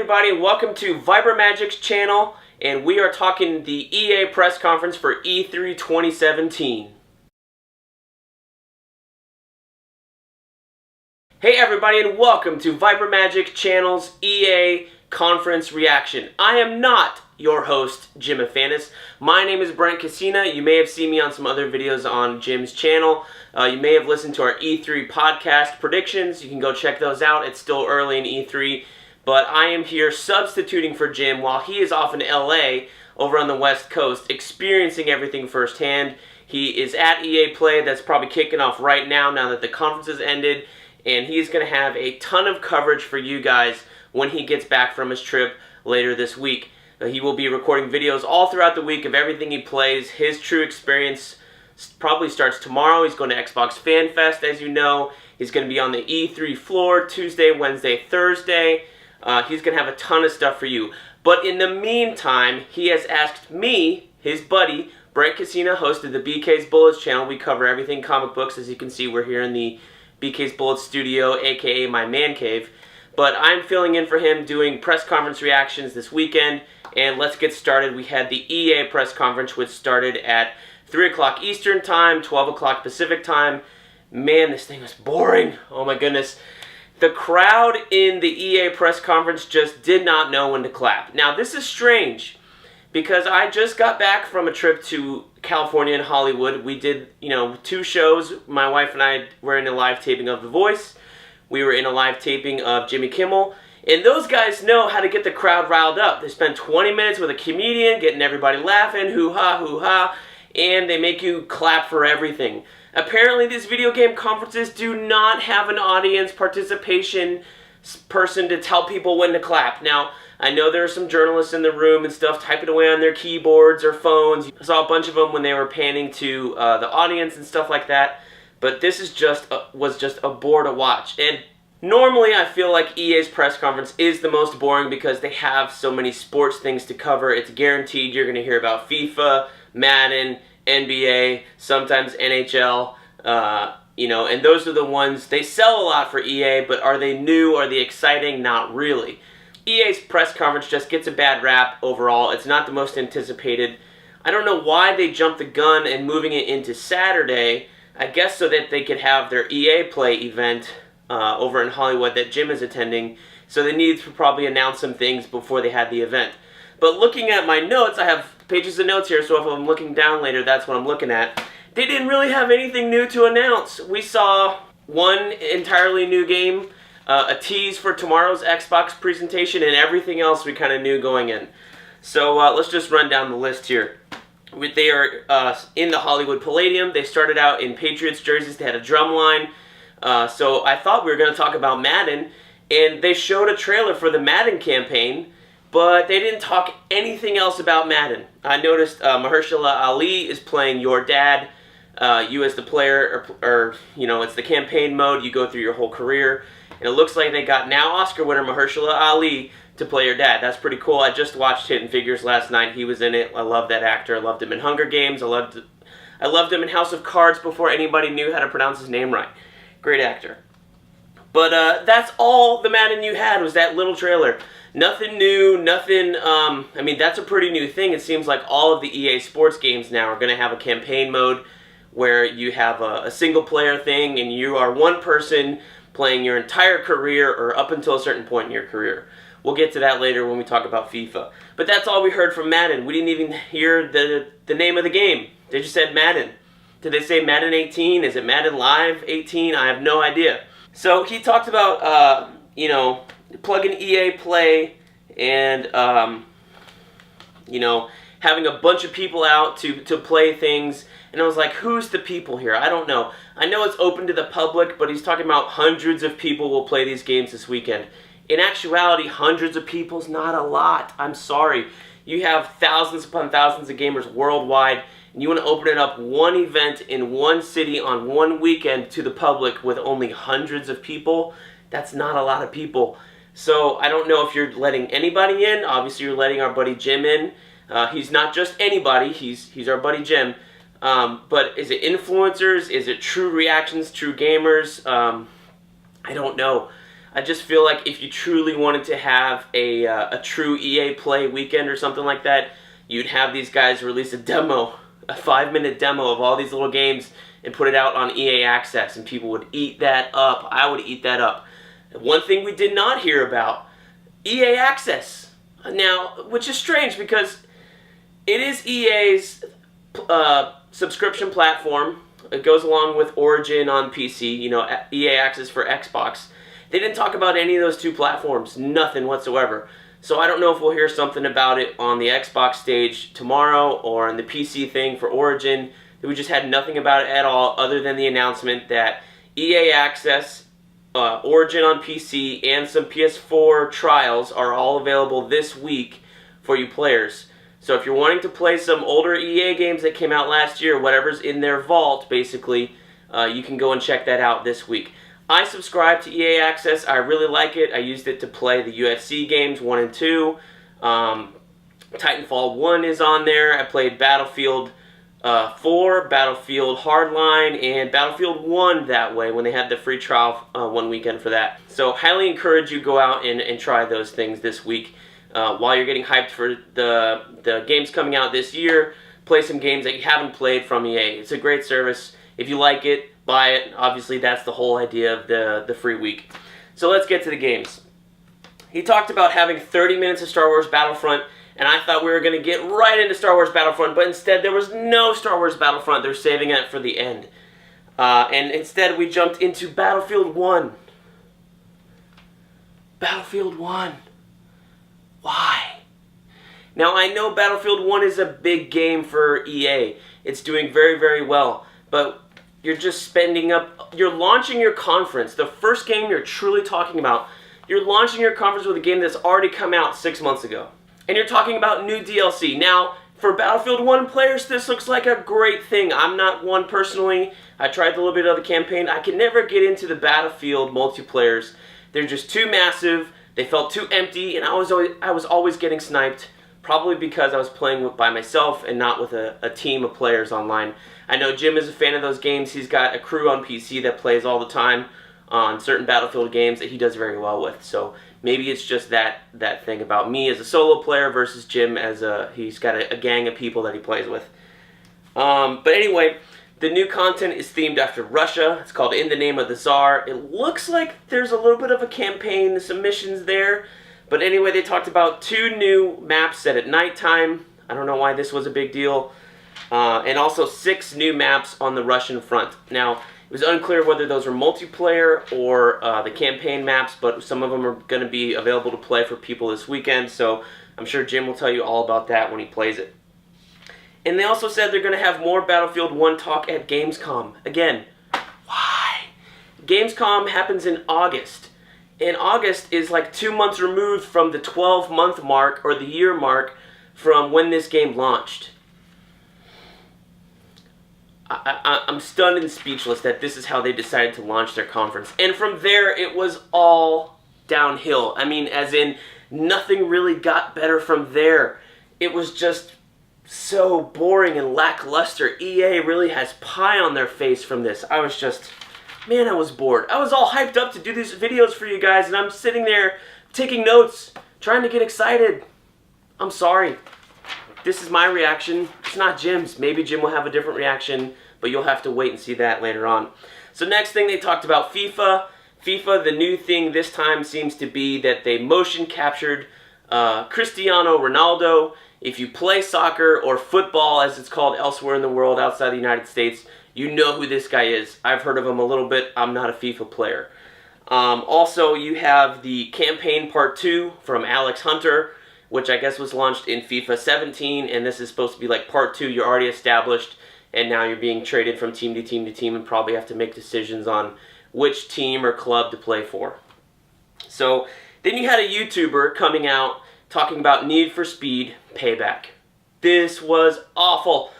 everybody, welcome to Vyper Majik Channel, and we are talking the EA press conference for E3 2017. Hey everybody, and welcome to Vyper Majik Channel's EA conference reaction. I am not your host, Jim Afanis. My name is Brent Kossina. You may have seen me on some other videos on Jim's channel. You may have listened to our E3 podcast predictions. You can go check those out. It's still early in E3. But I am here substituting for Jim while he is off in LA over on the West Coast experiencing everything firsthand. He is at EA Play. That's probably kicking off right now that the conference has ended. And he's going to have a ton of coverage for you guys when he gets back from his trip later this week. He will be recording videos all throughout the week of everything he plays. His true experience probably starts tomorrow. He's going to Xbox Fan Fest, as you know. He's going to be on the E3 floor Tuesday, Wednesday, Thursday. He's going to have a ton of stuff for you. But in the meantime, he has asked me, his buddy, Brent Kossina, host of the BK's Bullets channel. We cover everything comic books. As you can see, we're here in the BK's Bullets studio, aka my man cave. But I'm filling in for him doing press conference reactions this weekend. And let's get started. We had the EA press conference, which started at 3 o'clock Eastern Time, 12 o'clock Pacific Time. Man, this thing was boring. Oh my goodness. The crowd in the EA press conference just did not know when to clap. Now, this is strange because I just got back from a trip to California and Hollywood. We did, 2 shows. My wife and I were in a live taping of The Voice. We were in a live taping of Jimmy Kimmel. And those guys know how to get the crowd riled up. They spend 20 minutes with a comedian, getting everybody laughing, hoo-ha, and they make you clap for everything. Apparently, these video game conferences do not have an audience participation person to tell people when to clap. Now, I know there are some journalists in the room and stuff typing away on their keyboards or phones. I saw a bunch of them when they were panning to the audience and stuff like that. But this is was just a bore to watch. And normally, I feel like EA's press conference is the most boring because they have so many sports things to cover. It's guaranteed you're going to hear about FIFA, Madden, NBA, sometimes NHL, and those are the ones, they sell a lot for EA, but are they new? Are they exciting? Not really. EA's press conference just gets a bad rap overall. It's not the most anticipated. I don't know why they jumped the gun and moving it into Saturday. I guess so that they could have their EA Play event over in Hollywood that Jim is attending, so they needed to probably announce some things before they had the event. But looking at my notes, I have pages of notes here, so if I'm looking down later, that's what I'm looking at. They didn't really have anything new to announce. We saw one entirely new game, a tease for tomorrow's Xbox presentation, and everything else we kind of knew going in. So let's just run down the list here. They are in the Hollywood Palladium. They started out in Patriots jerseys. They had a drum line. So I thought we were going to talk about Madden, and they showed a trailer for the Madden campaign, but they didn't talk anything else about Madden. I noticed Mahershala Ali is playing your dad. You as the player, or it's the campaign mode. You go through your whole career. And it looks like they got now Oscar winner Mahershala Ali to play your dad. That's pretty cool. I just watched Hidden Figures last night. He was in it. I love that actor. I loved him in Hunger Games. I loved him in House of Cards before anybody knew how to pronounce his name right. Great actor. But that's all the Madden you had was that little trailer. Nothing new, nothing, that's a pretty new thing. It seems like all of the EA Sports games now are going to have a campaign mode where you have a single player thing and you are one person playing your entire career or up until a certain point in your career. We'll get to that later when we talk about FIFA. But that's all we heard from Madden. We didn't even hear the name of the game. They just said Madden. Did they say Madden 18? Is it Madden Live 18? I have no idea. So he talked about, plug-in EA Play and, having a bunch of people out to play things. And I was like, who's the people here? I don't know. I know it's open to the public, but he's talking about hundreds of people will play these games this weekend. In actuality, hundreds of people is not a lot. I'm sorry. You have thousands upon thousands of gamers worldwide, and you want to open it up one event in one city on one weekend to the public with only hundreds of people? That's not a lot of people. So I don't know if you're letting anybody in. Obviously, you're letting our buddy Jim in. He's not just anybody. He's our buddy Jim. But is it influencers? Is it true reactions, true gamers? I don't know. I just feel like if you truly wanted to have a true EA Play weekend or something like that, you'd have these guys release a demo, a 5-minute demo of all these little games and put it out on EA Access, and people would eat that up. I would eat that up. One thing we did not hear about, EA Access. Now, which is strange because it is EA's subscription platform. It goes along with Origin on PC, you know, EA Access for Xbox. They didn't talk about any of those two platforms, nothing whatsoever. So I don't know if we'll hear something about it on the Xbox stage tomorrow or on the PC thing for Origin. We just had nothing about it at all other than the announcement that EA Access, Origin on PC, and some PS4 trials are all available this week for you players. So if you're wanting to play some older EA games that came out last year, whatever's in their vault, basically, you can go and check that out this week. I subscribe to EA Access. I really like it. I used it to play the UFC games 1 and 2. Titanfall 1 is on there. I played Battlefield 4, Battlefield Hardline, and Battlefield 1 that way when they had the free trial one weekend for that. So highly encourage you go out and try those things this week. While you're getting hyped for the games coming out this year, play some games that you haven't played from EA. It's a great service. If you like it, buy it. Obviously, that's the whole idea of the free week. So let's get to the games. He talked about having 30 minutes of Star Wars Battlefront, and I thought we were going to get right into Star Wars Battlefront, but instead there was no Star Wars Battlefront. They're saving it for the end. And instead we jumped into Battlefield 1. Battlefield 1. Why? Now, I know Battlefield 1 is a big game for EA. It's doing very, very well. But you're just spending up... You're launching your conference. The first game you're truly talking about. You're launching your conference with a game that's already come out 6 months ago. And you're talking about new DLC. Now, for Battlefield 1 players, this looks like a great thing. I'm not one personally. I tried a little bit of the campaign. I can never get into the Battlefield multiplayers. They're just too massive. They felt too empty, and I was always getting sniped, probably because I was playing by myself and not with a team of players online. I know Jim is a fan of those games. He's got a crew on PC that plays all the time on certain Battlefield games that he does very well with. So maybe it's just that thing about me as a solo player versus Jim as he's got a gang of people that he plays with. But anyway, the new content is themed after Russia. It's called In the Name of the Tsar. It looks like there's a little bit of a campaign, some missions there. But anyway, they talked about 2 new maps set at nighttime. I don't know why this was a big deal. And also 6 new maps on the Russian front. Now, it was unclear whether those were multiplayer or the campaign maps, but some of them are going to be available to play for people this weekend. So I'm sure Jim will tell you all about that when he plays it. And they also said they're going to have more Battlefield 1 talk at Gamescom. Again, why? Gamescom happens in August. And August is like 2 months removed from the 12-month mark or the year mark from when this game launched. I'm stunned and speechless that this is how they decided to launch their conference. And from there, it was all downhill. I mean, as in, nothing really got better from there. It was just so boring and lackluster. EA really has pie on their face from this. I was just, man, I was bored. I was all hyped up to do these videos for you guys, and I'm sitting there taking notes, trying to get excited. I'm sorry. This is my reaction. It's not Jim's. Maybe Jim will have a different reaction, but you'll have to wait and see that later on. So next thing, they talked about FIFA. FIFA, the new thing this time seems to be that they motion captured Cristiano Ronaldo. If you play soccer or football, as it's called elsewhere in the world outside the United States, you know who this guy is. I've heard of him a little bit. I'm not a FIFA player. Also, you have the campaign part 2 from Alex Hunter, which I guess was launched in FIFA 17, and this is supposed to be like part 2. You're already established, and now you're being traded from team to team to team and probably have to make decisions on which team or club to play for. So then you had a YouTuber coming out talking about Need for Speed Payback. This was awful.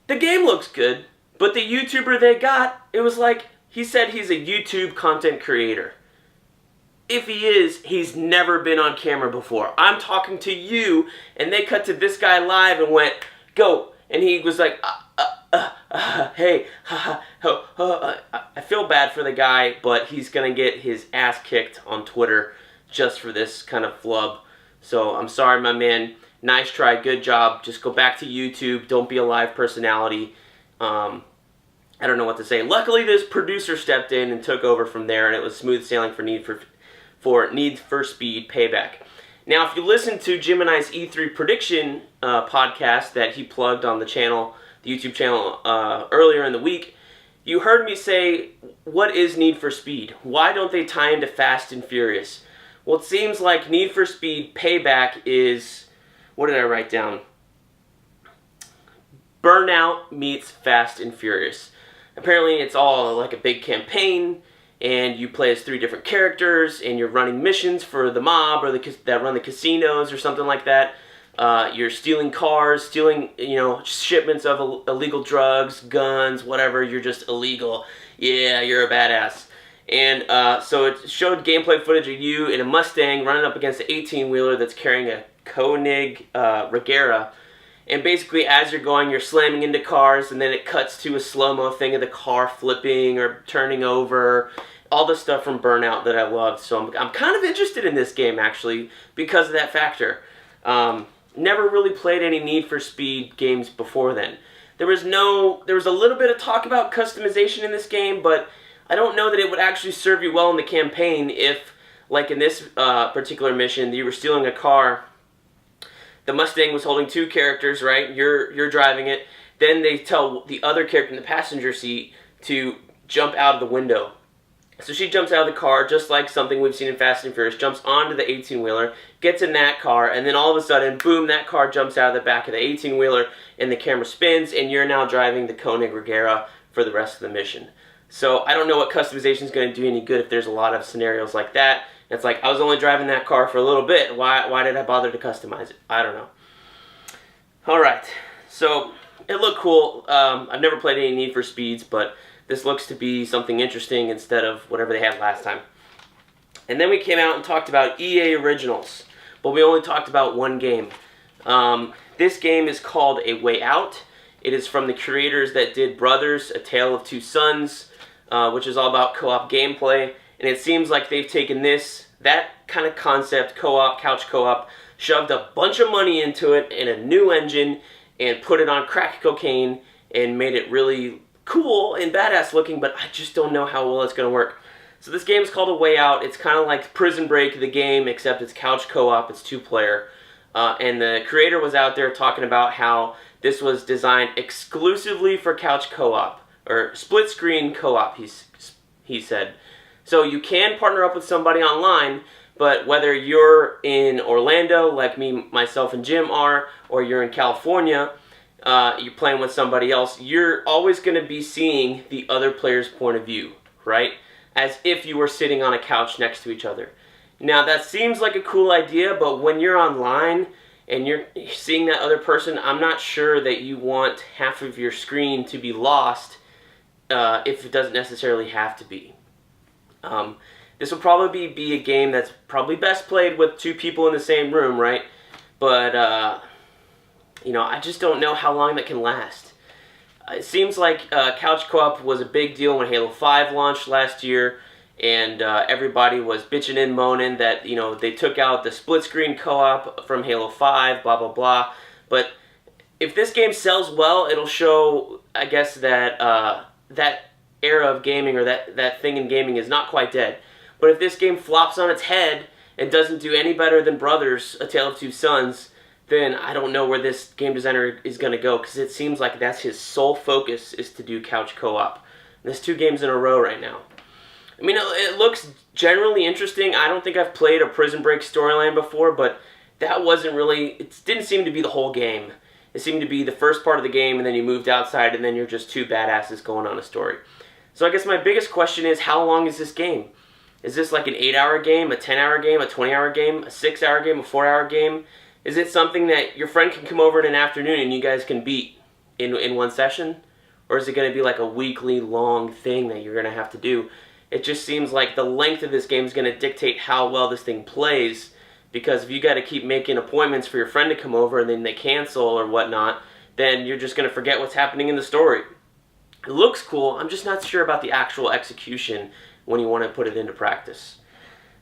The game looks good, but the YouTuber they got, it was like, he said he's a YouTube content creator. If he is, he's never been on camera before. I'm talking to you, and they cut to this guy live and went, go. And he was like, hey, I feel bad for the guy, but he's going to get his ass kicked on Twitter just for this kind of flub. So I'm sorry, my man. Nice try, good job. Just go back to YouTube. Don't be a live personality. I don't know what to say. Luckily, this producer stepped in and took over from there, and it was smooth sailing for Need for Speed Payback. Now, if you listen to Jim and I's E3 prediction podcast that he plugged on the channel, the YouTube channel, earlier in the week, you heard me say, what is Need for Speed? Why don't they tie into Fast and Furious? Well, it seems like Need for Speed Payback is, what did I write down? Burnout meets Fast and Furious. Apparently, it's all like a big campaign, and you play as 3 different characters, and you're running missions for the mob or that run the casinos or something like that. You're stealing cars, stealing, shipments of illegal drugs, guns, whatever. You're just illegal. Yeah, you're a badass. And so it showed gameplay footage of you in a Mustang running up against an 18-wheeler that's carrying a Koenig Regera. And basically, as you're going, you're slamming into cars, and then it cuts to a slow-mo thing of the car flipping or turning over. All the stuff from Burnout that I loved. So I'm kind of interested in this game, actually, because of that factor. Never really played any Need for Speed games before then. There was a little bit of talk about customization in this game, but I don't know that it would actually serve you well in the campaign if, like in this particular mission, you were stealing a car. The Mustang was holding 2 characters, right? You're driving it. Then they tell the other character in the passenger seat to jump out of the window. So she jumps out of the car, just like something we've seen in Fast and Furious, jumps onto the 18-wheeler, gets in that car, and then all of a sudden, boom, that car jumps out of the back of the 18-wheeler, and the camera spins, and you're now driving the Koenig Regera for the rest of the mission. So I don't know what customization is going to do any good if there's a lot of scenarios like that. It's like, I was only driving that car for a little bit. Why did I bother to customize it? I don't know. Alright, so it looked cool. I've never played any Need for Speeds, but this looks to be something interesting instead of whatever they had last time. And then we came out and talked about EA Originals, but we only talked about one game. This game is called A Way Out. It is from the creators that did Brothers, A Tale of Two Sons, which is all about co-op gameplay. And it seems like they've taken that kind of concept, co-op, couch co-op, shoved a bunch of money into it and a new engine and put it on crack cocaine and made it really cool and badass looking, but I just don't know how well it's going to work. So this game is called A Way Out. It's kind of like Prison Break, the game, except it's couch co-op, it's 2-player. And the creator was out there talking about how this was designed exclusively for couch co-op, or split-screen co-op, he said. So you can partner up with somebody online, but whether you're in Orlando, like me, myself, and Jim are, or you're in California, you're playing with somebody else, you're always going to be seeing the other player's point of view, right? As if you were sitting on a couch next to each other. Now, that seems like a cool idea, but when you're online and you're seeing that other person, I'm not sure that you want half of your screen to be lost if it doesn't necessarily have to be. This will probably be a game that's probably best played with 2 people in the same room, right? But, I just don't know how long that can last. It seems like couch co-op was a big deal when Halo 5 launched last year, and everybody was bitching and moaning that, they took out the split-screen co-op from Halo 5, blah, blah, blah. But if this game sells well, it'll show, I guess, that that era of gaming, or that thing in gaming, is not quite dead. But if this game flops on its head and doesn't do any better than Brothers, A Tale of Two Sons, then I don't know where this game designer is going to go, because it seems like that's his sole focus, is to do couch co-op. There's 2 games in a row right now. I mean, it looks generally interesting. I don't think I've played a Prison Break storyline before, but that wasn't really, it didn't seem to be the whole game. It seemed to be the first part of the game, and then you moved outside, and then you're just 2 badasses going on a story. So I guess my biggest question is, how long is this game? Is this like an 8-hour game, a 10-hour game, a 20-hour game, a 6-hour game, a 4-hour game? Is it something that your friend can come over in an afternoon and you guys can beat in one session? Or is it going to be like a weekly long thing that you're going to have to do? It just seems like the length of this game is going to dictate how well this thing plays, because if you got to keep making appointments for your friend to come over and then they cancel or whatnot, then you're just going to forget what's happening in the story. It looks cool. I'm just not sure about the actual execution when you want to put it into practice.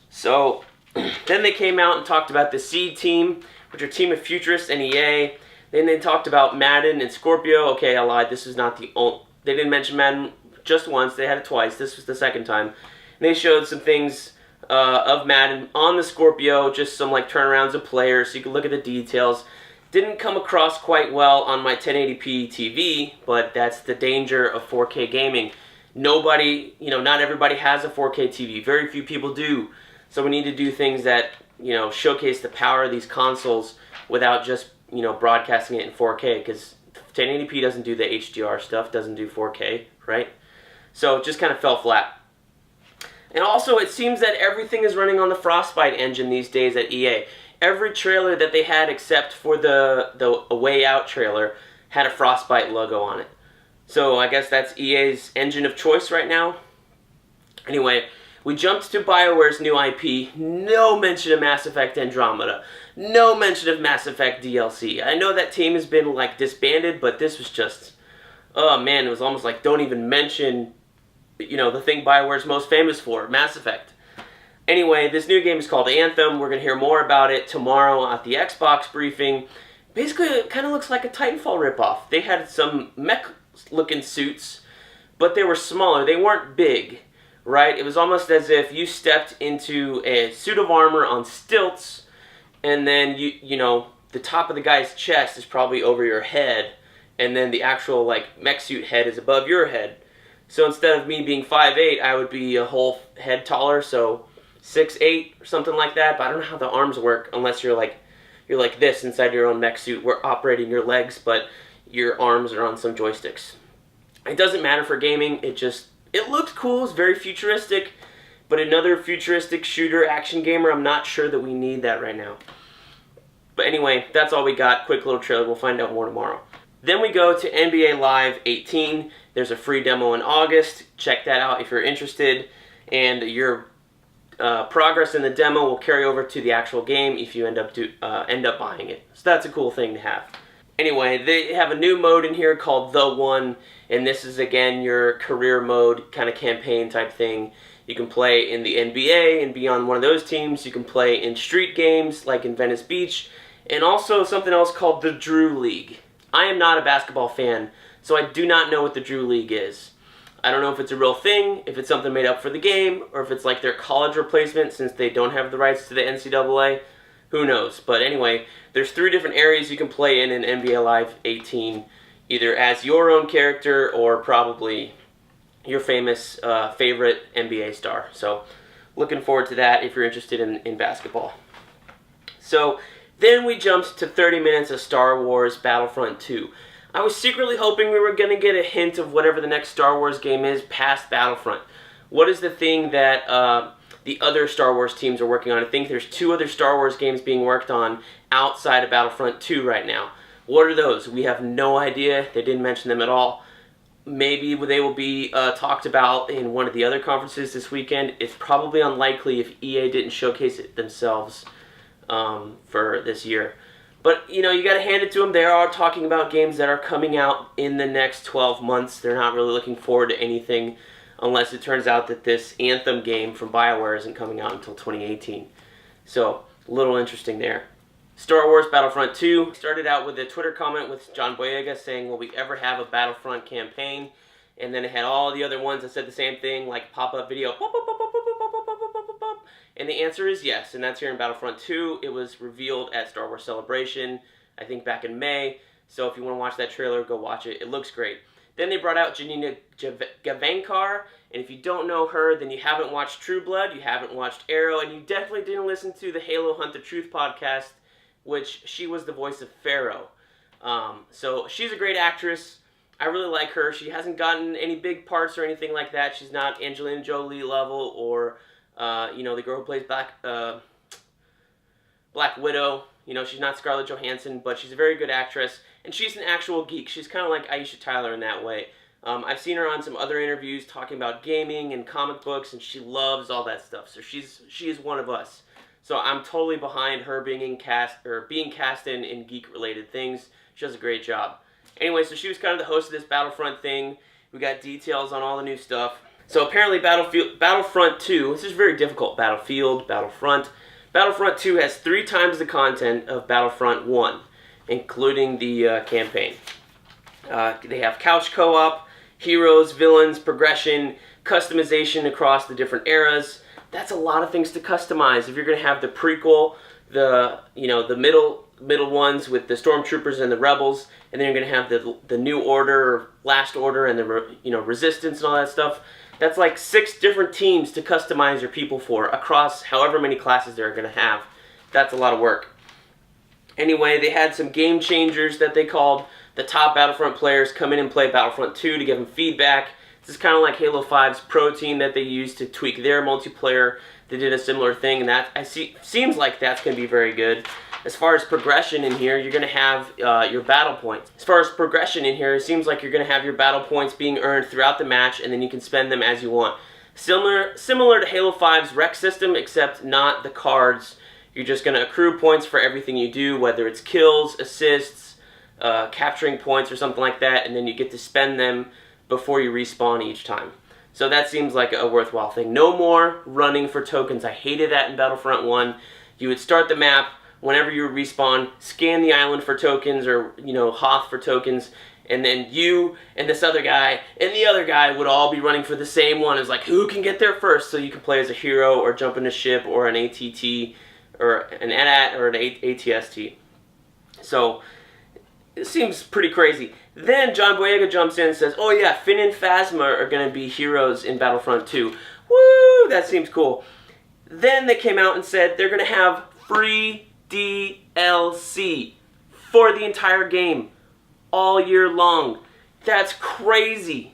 So then they came out and talked about the Seed team, which are Team of Futurists and EA. Then they talked about Madden and Scorpio. Okay, I lied. This is not the only... They didn't mention Madden just once. They had it twice. This was the second time. And they showed some things of Madden on the Scorpio, just some like turnarounds of players so you can look at the details. Didn't come across quite well on my 1080p TV, but that's the danger of 4K gaming. Nobody, not everybody has a 4K TV. Very few people do. So we need to do things that, showcase the power of these consoles without just, broadcasting it in 4K, because 1080p doesn't do the HDR stuff, doesn't do 4K, right? So it just kind of fell flat. And also, it seems that everything is running on the Frostbite engine these days at EA. Every trailer that they had, except for the A Way Out trailer, had a Frostbite logo on it. So I guess that's EA's engine of choice right now. Anyway, we jumped to BioWare's new IP. No mention of Mass Effect Andromeda. No mention of Mass Effect DLC. I know that team has been like disbanded, but this was just... Oh man, it was almost like don't even mention... the thing BioWare's most famous for, Mass Effect. Anyway, this new game is called Anthem. We're going to hear more about it tomorrow at the Xbox briefing. Basically, it kind of looks like a Titanfall ripoff. They had some mech-looking suits, but they were smaller. They weren't big, right? It was almost as if you stepped into a suit of armor on stilts, and then, the top of the guy's chest is probably over your head, and then the actual, mech suit head is above your head. So instead of me being 5'8", I would be a whole head taller, so 6'8", or something like that. But I don't know how the arms work unless you're like this inside your own mech suit. We're operating your legs, but your arms are on some joysticks. It doesn't matter for gaming. It looks cool. It's very futuristic. But another futuristic shooter action gamer, I'm not sure that we need that right now. But anyway, that's all we got. Quick little trailer. We'll find out more tomorrow. Then we go to NBA Live 18. There's a free demo in August. Check that out if you're interested. And your progress in the demo will carry over to the actual game if you end up buying it. So that's a cool thing to have. Anyway, they have a new mode in here called The One. And this is, again, your career mode kind of campaign type thing. You can play in the NBA and be on one of those teams. You can play in street games like in Venice Beach. And also something else called the Drew League. I am not a basketball fan, so I do not know what the Drew League is. I don't know if it's a real thing, if it's something made up for the game, or if it's like their college replacement since they don't have the rights to the NCAA. Who knows? But anyway, there's 3 different areas you can play in NBA Live 18, either as your own character or probably your famous favorite NBA star. So looking forward to that if you're interested in basketball. So then we jumped to 30 minutes of Star Wars Battlefront 2. I was secretly hoping we were going to get a hint of whatever the next Star Wars game is past Battlefront. What is the thing that the other Star Wars teams are working on? I think there's 2 other Star Wars games being worked on outside of Battlefront 2 right now. What are those? We have no idea. They didn't mention them at all. Maybe they will be talked about in one of the other conferences this weekend. It's probably unlikely if EA didn't showcase it themselves for this year. But, you got to hand it to them. They are talking about games that are coming out in the next 12 months. They're not really looking forward to anything unless it turns out that this Anthem game from BioWare isn't coming out until 2018. So, a little interesting there. Star Wars Battlefront 2 started out with a Twitter comment with John Boyega saying, will we ever have a Battlefront campaign? And then it had all the other ones that said the same thing, like pop-up video. And the answer is yes, and that's here in Battlefront 2. It was revealed at Star Wars Celebration, I think back in May. So if you want to watch that trailer, go watch it. It looks great. Then they brought out Janina Gavankar, and if you don't know her, then you haven't watched True Blood, you haven't watched Arrow, and you definitely didn't listen to the Halo Hunt the Truth podcast, which she was the voice of Pharaoh. So she's a great actress. I really like her. She hasn't gotten any big parts or anything like that. She's not Angelina Jolie level or... the girl who plays Black Widow. She's not Scarlett Johansson, but she's a very good actress, and she's an actual geek. She's kind of like Aisha Tyler in that way. I've seen her on some other interviews talking about gaming and comic books, and she loves all that stuff. So she is one of us. So I'm totally behind her being cast in geek-related things. She does a great job. Anyway, so she was kind of the host of this Battlefront thing. We got details on all the new stuff. So apparently Battlefront 2, this is very difficult. Battlefront 2 has 3 times the content of Battlefront 1, including the campaign. They have couch co-op, heroes, villains, progression, customization across the different eras. That's a lot of things to customize. If you're going to have the prequel, the middle ones with the stormtroopers and the rebels, and then you're going to have the new order, or last order, and the resistance and all that stuff. That's like 6 different teams to customize your people for across however many classes they're going to have. That's a lot of work. Anyway, they had some game changers that they called. The top Battlefront players come in and play Battlefront 2 to give them feedback. This is kind of like Halo 5's Pro Team that they used to tweak their multiplayer. They did a similar thing, and that seems like that's going to be very good. As far as progression in here, you're going to have your battle points. As far as progression in here, it seems like you're going to have your battle points being earned throughout the match, and then you can spend them as you want. Similar to Halo 5's rec system, except not the cards. You're just going to accrue points for everything you do, whether it's kills, assists, capturing points, or something like that, and then you get to spend them before you respawn each time. So that seems like a worthwhile thing. No more running for tokens. I hated that in Battlefront 1. You would start the map. Whenever you respawn, scan the island for tokens, or Hoth for tokens, and then you and this other guy and the other guy would all be running for the same one. It's like, who can get there first? So you can play as a hero, or jump in a ship, or an ATT, or an AT-AT, or an ATST. So it seems pretty crazy. Then John Boyega jumps in and says, oh yeah, Finn and Phasma are going to be heroes in Battlefront 2. Woo! That seems cool. Then they came out and said they're going to have free DLC for the entire game all year long. That's crazy.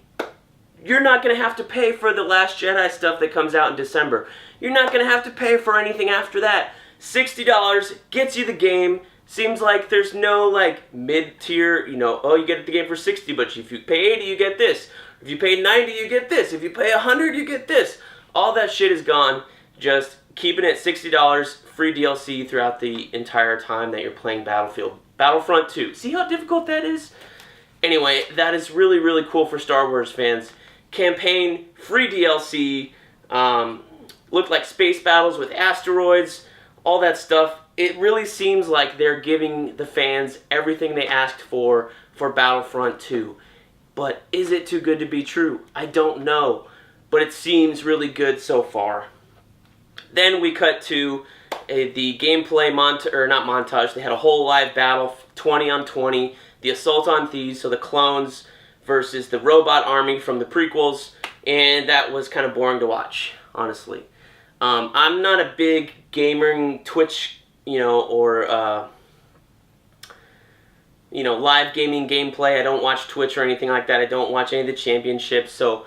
You're not going to have to pay for the Last Jedi stuff that comes out in December. You're not going to have to pay for anything after that. $60 gets you the game. Seems like there's no like mid-tier, oh, you get the game for 60, but if you pay 80, you get this. If you pay 90, you get this. If you pay 100, you get this. All that shit is gone. Just keeping it $60, free DLC throughout the entire time that you're playing Battlefront 2. See how difficult that is? Anyway, that is really, really cool for Star Wars fans. Campaign, free DLC, looked like space battles with asteroids, all that stuff. It really seems like they're giving the fans everything they asked for Battlefront 2. But is it too good to be true? I don't know. But it seems really good so far. Then we cut to the gameplay montage. They had a whole live battle, 20 on 20. The Assault on Thieves, so the clones versus the robot army from the prequels. And that was kind of boring to watch, honestly. I'm not a big gaming Twitch, or live gaming gameplay. I don't watch Twitch or anything like that. I don't watch any of the championships, so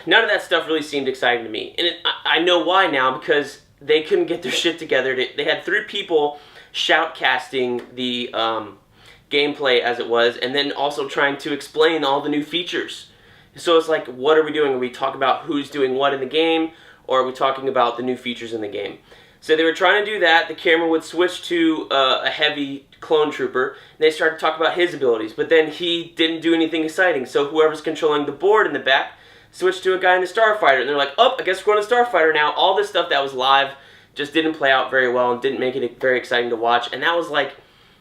none of that stuff really seemed exciting to me. And I know why now, because they couldn't get their shit together. They had 3 people shoutcasting the gameplay as it was, and then also trying to explain all the new features. So it's like, what are we doing? Are we talking about who's doing what in the game, or are we talking about the new features in the game? So they were trying to do that. The camera would switch to a heavy clone trooper, and they started to talk about his abilities, but then he didn't do anything exciting. So whoever's controlling the board in the back switched to a guy in the Starfighter, and they're like, oh, I guess we're going to Starfighter now. All this stuff that was live just didn't play out very well and didn't make it very exciting to watch, and that was like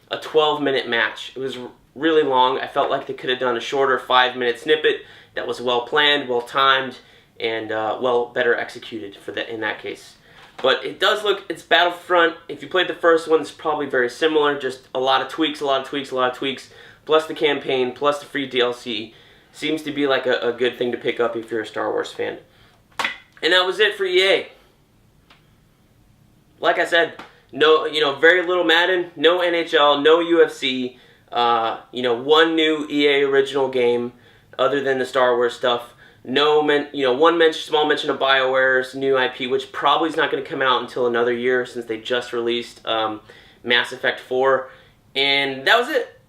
a 12-minute match. It was really long. I felt like they could have done a shorter 5-minute snippet that was well planned, well timed, and better executed in that case. But it does look, it's Battlefront. If you played the first one, it's probably very similar. Just a lot of tweaks, plus the campaign, plus the free DLC. Seems to be like a good thing to pick up if you're a Star Wars fan. And that was it for EA. Like I said, no, very little Madden, no NHL, no UFC. One new EA original game other than the Star Wars stuff. Small mention of BioWare's new IP, which probably is not going to come out until another year since they just released Mass Effect 4. And that was it.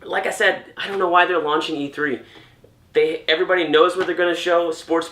Like I said, I don't know why they're launching E3. Everybody knows what they're going to show, sports,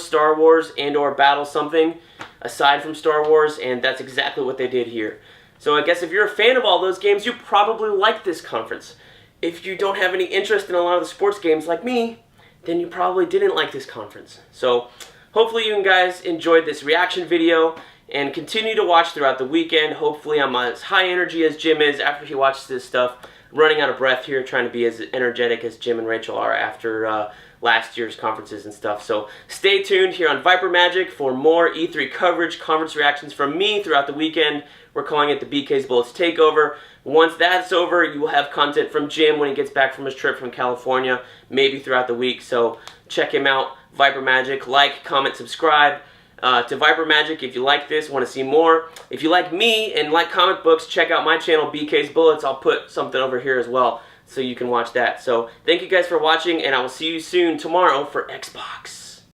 Star Wars, and or battle something aside from Star Wars, and that's exactly what they did here. So I guess if you're a fan of all those games, you probably like this conference. if you don't have any interest in a lot of the sports games like me, then you probably didn't like this conference. So hopefully you guys enjoyed this reaction video and continue to watch throughout the weekend. Hopefully I'm as high energy as Jim is after he watches this stuff. I'm running out of breath here, trying to be as energetic as Jim and Rachel are after last year's conferences and stuff. So stay tuned here on Vyper Majik for more E3 coverage, conference reactions from me throughout the weekend. We're calling it the BK's Bullets Takeover. Once that's over, you will have content from Jim when he gets back from his trip from California, maybe throughout the week. So check him out, Vyper Majik. Like, comment, subscribe to Vyper Majik if you like this, want to see more. If you like me and like comic books, check out my channel, BK's Bullets. I'll put something over here as well so you can watch that. So thank you guys for watching, and I will see you soon tomorrow for Xbox.